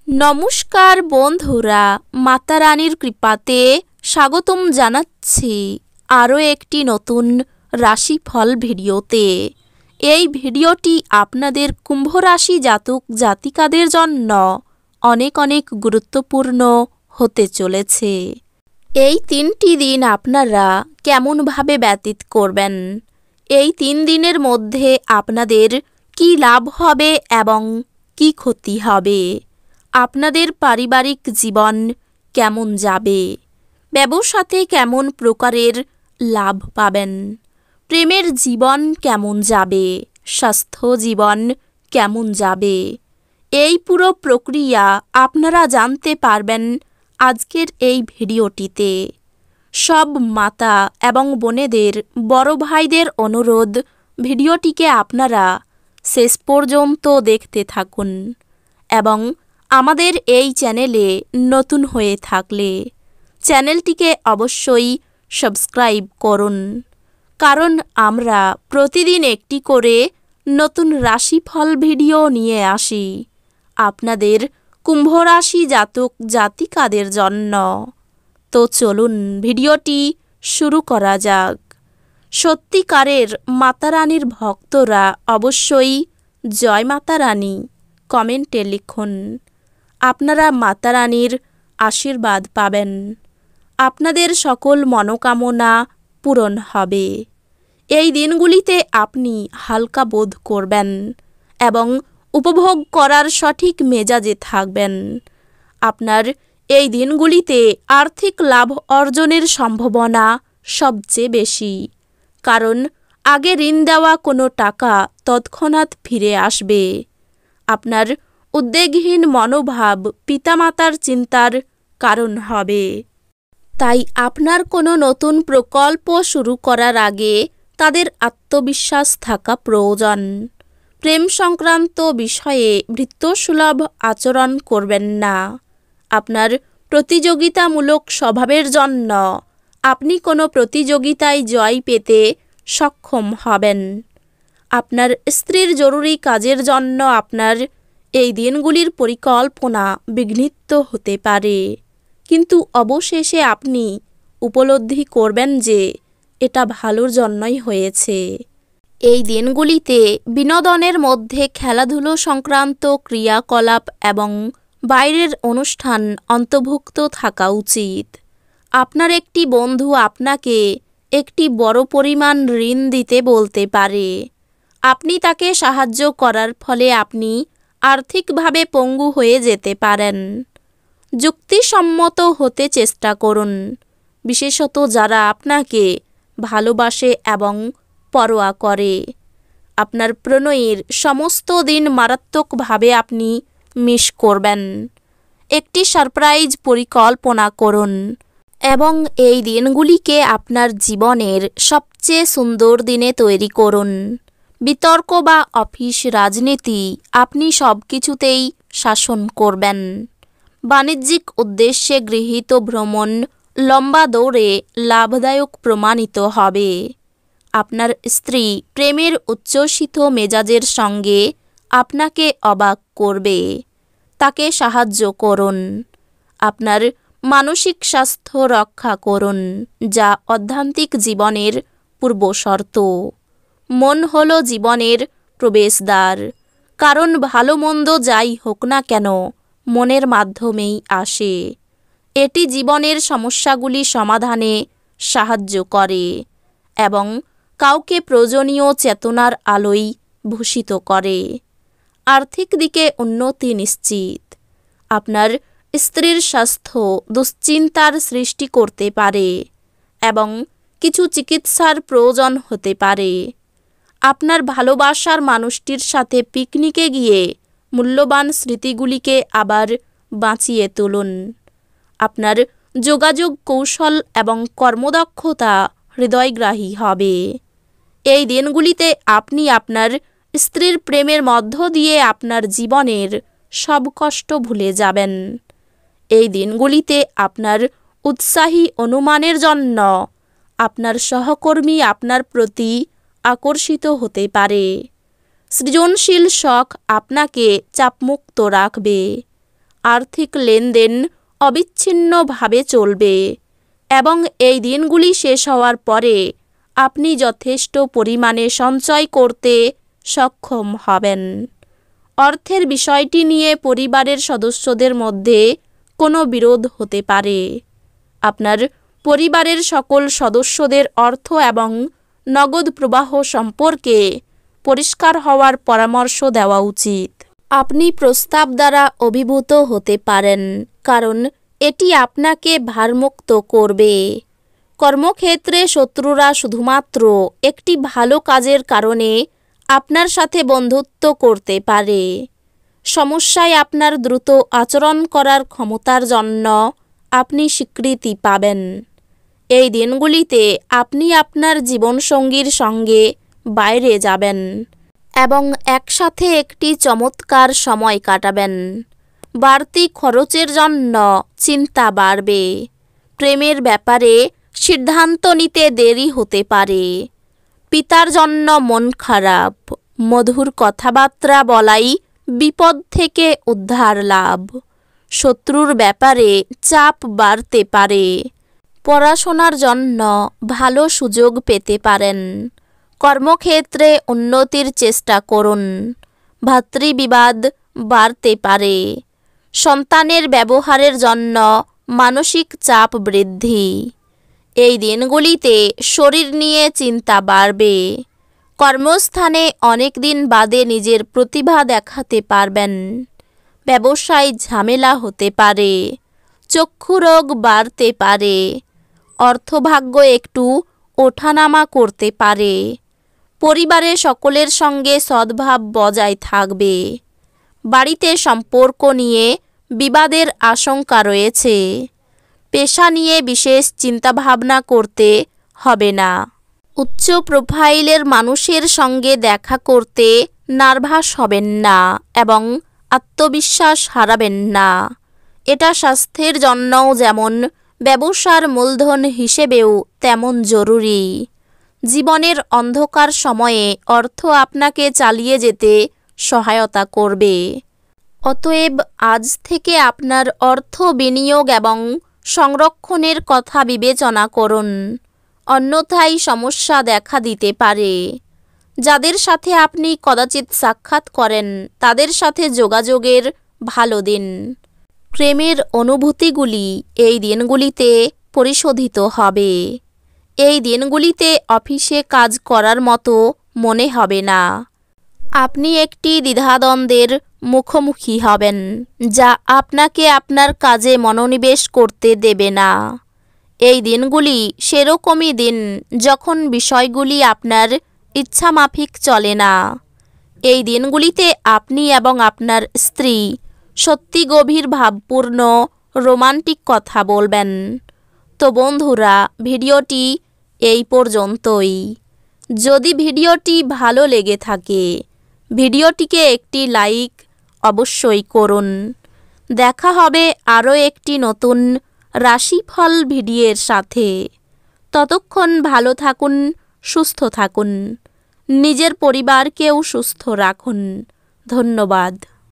নমস্কার বন্ধুরা, মাতা রানীর কৃপাতে স্বাগতম জানাচ্ছি আরও একটি নতুন রাশিফল ভিডিওতে। এই ভিডিওটি আপনাদের কুম্ভ রাশি জাতক জাতিকাদের জন্য অনেক অনেক গুরুত্বপূর্ণ হতে চলেছে। এই 3টি দিন আপনারা কেমনভাবে ব্যতীত করবেন, এই 3 দিনের মধ্যে আপনাদের কি লাভ হবে এবং কি ক্ষতি হবে, আপনাদের পারিবারিক জীবন কেমন যাবে, ব্যবসাতে কেমন প্রকারের লাভ পাবেন, প্রেমের জীবন কেমন যাবে, স্বাস্থ্য জীবন কেমন যাবে, এই পুরো প্রক্রিয়া আপনারা জানতে পারবেন আজকের এই ভিডিওটিতে। সব মাতা এবং বোনেদের, বড় ভাইদের অনুরোধ, ভিডিওটিকে আপনারা শেষ পর্যন্ত দেখতে থাকুন এবং আমাদের এই চ্যানেলে নতুন হয়ে থাকলে চ্যানেলটিকে অবশ্যই সাবস্ক্রাইব করুন, কারণ আমরা প্রতিদিন একটি করে নতুন রাশিফল ভিডিও নিয়ে আসি আপনাদের কুম্ভ রাশি জাতক জাতিকাদের জন্য। তো চলুন ভিডিওটি শুরু করা যাক। সত্যিকারের মাতা রানীর ভক্তরা অবশ্যই জয় মাতা রানী কমেন্টে লিখুন। আপনারা মাতা রানীর আশীর্বাদ পাবেন, আপনাদের সকল মনোকামনা পূরণ হবে। এই দিনগুলিতে আপনি হালকা বোধ করবেন এবং উপভোগ করার সঠিক মেজাজে থাকবেন। আপনার এই দিনগুলিতে আর্থিক লাভ অর্জনের সম্ভাবনা সবচেয়ে বেশি, কারণ আগে ঋণ দেওয়া কোনো টাকা তৎক্ষণাৎ ফিরে আসবে। আপনার উদ্বেগহীন মনোভাব পিতামাতার চিন্তার কারণ হবে, তাই আপনার কোনো নতুন প্রকল্প শুরু করার আগে তাদের আত্মবিশ্বাস থাকা প্রয়োজন। প্রেম সংক্রান্ত বিষয়ে ভৃত্যসুলভ আচরণ করবেন না। আপনার প্রতিযোগিতামূলক স্বভাবের জন্য আপনি কোনো প্রতিযোগিতায় জয় পেতে সক্ষম হবেন। আপনার স্ত্রীর জরুরি কাজের জন্য আপনার এই দিনগুলির পরিকল্পনা বিঘ্নিত হতে পারে, কিন্তু অবশেষে আপনি উপলব্ধি করবেন যে এটা ভালোর জন্যই হয়েছে। এই দিনগুলিতে বিনোদনের মধ্যে খেলাধুলো সংক্রান্ত ক্রিয়াকলাপ এবং বাইরের অনুষ্ঠান অন্তর্ভুক্ত থাকা উচিত। আপনার একটি বন্ধু আপনাকে একটি বড় পরিমাণ ঋণ দিতে বলতে পারে। আপনি তাকে সাহায্য করার ফলে আপনি আর্থিকভাবে পঙ্গু হয়ে যেতে পারেন। যুক্তিসম্মত হতে চেষ্টা করুন, বিশেষত যারা আপনাকে ভালোবাসে এবং পরোয়া করে। আপনার প্রণয়ের সমস্ত দিন মারাত্মকভাবে আপনি মিস করবেন। একটি সারপ্রাইজ পরিকল্পনা করুন এবং এই দিনগুলিকে আপনার জীবনের সবচেয়ে সুন্দর দিনে তৈরি করুন। বিতর্ক বা অফিস রাজনীতি, আপনি সব কিছুতেই শাসন করবেন। বাণিজ্যিক উদ্দেশ্যে গৃহীত ভ্রমণ লম্বা দৌড়ে লাভদায়ক প্রমাণিত হবে। আপনার স্ত্রী প্রেমের উচ্ছ্বসিত মেজাজের সঙ্গে আপনাকে অবাক করবে, তাকে সাহায্য করুন। আপনার মানসিক স্বাস্থ্য রক্ষা করুন, যা আধ্যাত্মিক জীবনের পূর্বশর্ত। মন হলো জীবনের প্রবেশদ্বার, কারণ ভালো মন্দ যাই হোক না কেন মনের মাধ্যমেই আসে। এটি জীবনের সমস্যাগুলি সমাধানে সাহায্য করে এবং কাউকে প্রয়োজনীয় চেতনার আলোয় ভূষিত করে। আর্থিক দিকে উন্নতি নিশ্চিত। আপনার স্ত্রীর স্বাস্থ্য দুশ্চিন্তার সৃষ্টি করতে পারে এবং কিছু চিকিৎসার প্রয়োজন হতে পারে। আপনার ভালোবাসার মানুষটির সাথে পিকনিকে গিয়ে মূল্যবান স্মৃতিগুলিকে আবার বাঁচিয়ে তুলুন। আপনার যোগাযোগ কৌশল এবং কর্মদক্ষতা হৃদয়গ্রাহী হবে। এই দিনগুলিতে আপনি আপনার স্ত্রীর প্রেমের মধ্য দিয়ে আপনার জীবনের সব কষ্ট ভুলে যাবেন। এই দিনগুলিতে আপনার উৎসাহী অনুমানের জন্য আপনার সহকর্মী আপনার প্রতি আকর্ষিত হতে পারে। সৃজনশীল শখ আপনাকে চাপমুক্ত রাখবে। আর্থিক লেনদেন অবিচ্ছিন্নভাবে চলবে এবং এই দিনগুলি শেষ হওয়ার পরে আপনি যথেষ্ট পরিমাণে সঞ্চয় করতে সক্ষম হবেন। অর্থের বিষয়টি নিয়ে পরিবারের সদস্যদের মধ্যে কোনো বিরোধ হতে পারে। আপনার পরিবারের সকল সদস্যদের অর্থ এবং নগদ প্রবাহ সম্পর্কে পরিষ্কার হওয়ার পরামর্শ দেওয়া উচিত। আপনি প্রস্তাব দ্বারা অভিভূত হতে পারেন, কারণ এটি আপনাকে ভারমুক্ত করবে। কর্মক্ষেত্রে শত্রুরা শুধুমাত্র একটি ভালো কাজের কারণে আপনার সাথে বন্ধুত্ব করতে পারে। সমস্যায় আপনার দ্রুত আচরণ করার ক্ষমতার জন্য আপনি স্বীকৃতি পাবেন। এই দিনগুলিতে আপনি আপনার জীবনসঙ্গীর সঙ্গে বাইরে যাবেন এবং একসাথে একটি চমৎকার সময় কাটাবেন। বাড়তি খরচের জন্য চিন্তা বাড়বে। প্রেমের ব্যাপারে সিদ্ধান্ত নিতে দেরি হতে পারে। পিতার জন্য মন খারাপ। মধুর কথাবার্তা বলাই বিপদ থেকে উদ্ধার লাভ। শত্রুর ব্যাপারে চাপ বাড়তে পারে। পড়াশোনার জন্য ভালো সুযোগ পেতে পারেন। কর্মক্ষেত্রে উন্নতির চেষ্টা করুন। ভাতৃবিবাদ বাড়তে পারে। সন্তানের ব্যবহারের জন্য মানসিক চাপ বৃদ্ধি। এই দিনগুলিতে শরীর নিয়ে চিন্তা বাড়বে। কর্মস্থানে অনেক দিন বাদে নিজের প্রতিভা দেখাতে পারবেন। ব্যবসায় ঝামেলা হতে পারে। চক্ষুরোগ বাড়তে পারে। অর্থভাগ্য একটু ওঠানামা করতে পারে। পরিবারে সকলের সঙ্গে সদ্ভাব বজায় থাকবে। বাড়িতে সম্পর্ক নিয়ে বিবাদের আশঙ্কা রয়েছে। পেশা নিয়ে বিশেষ চিন্তাভাবনা করতে হবে না। উচ্চ প্রোফাইলের মানুষের সঙ্গে দেখা করতে নার্ভাস হবেন না এবং আত্মবিশ্বাস হারাবেন না। এটা স্বাস্থ্যের জন্যও যেমন ব্যবসার মূলধন হিসেবেও তেমন জরুরি। জীবনের অন্ধকার সময়ে অর্থ আপনাকে চালিয়ে যেতে সহায়তা করবে। অতএব আজ থেকে আপনার অর্থ বিনিয়োগ এবং সংরক্ষণের কথা বিবেচনা করুন, অন্যথায় সমস্যা দেখা দিতে পারে। যাদের সাথে আপনি কদাচিৎ সাক্ষাৎ করেন তাদের সাথে যোগাযোগের ভালো দিন। প্রেমের অনুভূতিগুলি এই দিনগুলিতে পরিশোধিত হবে। এই দিনগুলিতে অফিসে কাজ করার মতো মনে হবে না। আপনি একটি দ্বিধাদ্বন্দ্বের মুখোমুখি হবেন, যা আপনাকে আপনার কাজে মনোনিবেশ করতে দেবে না। এই দিনগুলি সেরকমই দিন যখন বিষয়গুলি আপনার ইচ্ছামাফিক চলে না। এই দিনগুলিতে আপনি এবং আপনার স্ত্রী সত্যি গভীর ভাবপূর্ণ রোমান্টিক কথা বলবেন। তো বন্ধুরা, ভিডিওটি এই পর্যন্তই। যদি ভিডিওটি ভালো লেগে থাকে ভিডিওটিকে একটি লাইক অবশ্যই করুন। দেখা হবে আরও একটি নতুন রাশিফল ভিডিওর সাথে। ততক্ষণ ভালো থাকুন, সুস্থ থাকুন, নিজের পরিবারকেও সুস্থ রাখুন। ধন্যবাদ।